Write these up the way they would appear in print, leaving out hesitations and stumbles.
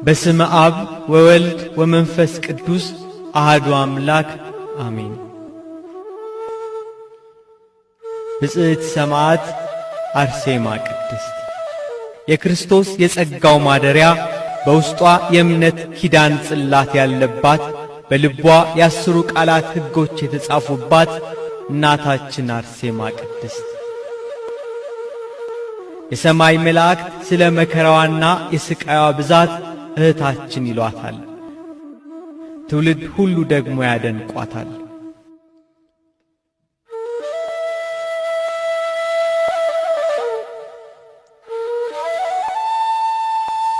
በስመ አብ ወወልድ ወመንፈስ ቅዱስ አሐዱ አምላክ አሜን። ብጽዕት ሰማዕት አርሴማ ቅድስት የክርስቶስ የጸጋው ማደሪያ በውስጧ የእምነት ኪዳን ጽላት ያለባት በልቧ የአስሩ ቃላት ሕጎች የተጻፉባት እናታችን አርሴማ ቅድስት የሰማይ መላእክት ስለ መከራዋና የስቃይዋ ብዛት እህታችን ይሏታል። ትውልድ ሁሉ ደግሞ ያደንቋታል።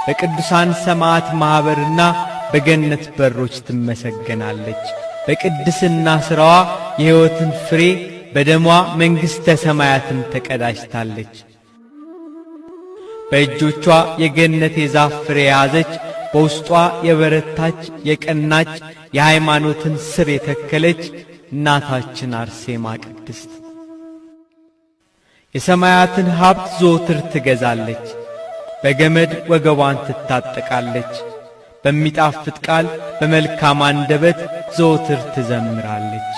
በቅዱሳን ሰማዕት ማኅበርና በገነት በሮች ትመሰገናለች። በቅድስና ሥራዋ የሕይወትን ፍሬ በደሟ መንግሥተ ሰማያትን ተቀዳጅታለች። በእጆቿ የገነት የዛፍ ፍሬ የያዘች በውስጧ የበረታች የቀናች የሃይማኖትን ሥር የተከለች እናታችን አርሴማ ቅድስት የሰማያትን ሀብት ዘወትር ትገዛለች። በገመድ ወገቧን ትታጠቃለች። በሚጣፍጥ ቃል በመልካም አንደበት ዘወትር ትዘምራለች።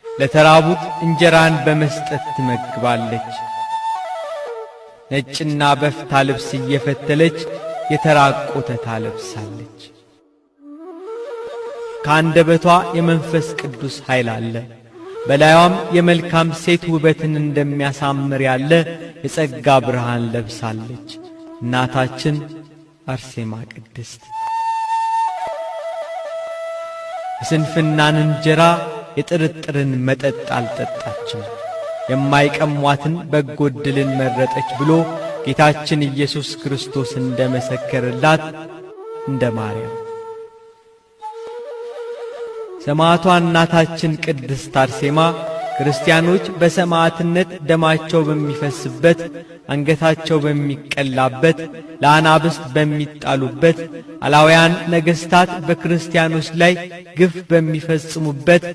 ለተራቡት እንጀራን በመስጠት ትመግባለች። ነጭና በፍታ ልብስ እየፈተለች የተራቆተ ታለብሳለች። ከአንደበቷ የመንፈስ ቅዱስ ኃይል አለ። በላዩም የመልካም ሴት ውበትን እንደሚያሳምር ያለ የጸጋ ብርሃን ለብሳለች። እናታችን አርሴማ ቅድስት የስንፍናን እንጀራ የጥርጥርን መጠጥ አልጠጣችም። የማይቀሟትን በጎ ዕድልን መረጠች ብሎ ጌታችን ኢየሱስ ክርስቶስ እንደመሰከረላት እንደ ማርያም ሰማዕቷ እናታችን ቅድስት አርሴማ ክርስቲያኖች በሰማዕትነት ደማቸው በሚፈስበት፣ አንገታቸው በሚቀላበት፣ ለአናብስት በሚጣሉበት፣ አላውያን ነገሥታት በክርስቲያኖች ላይ ግፍ በሚፈጽሙበት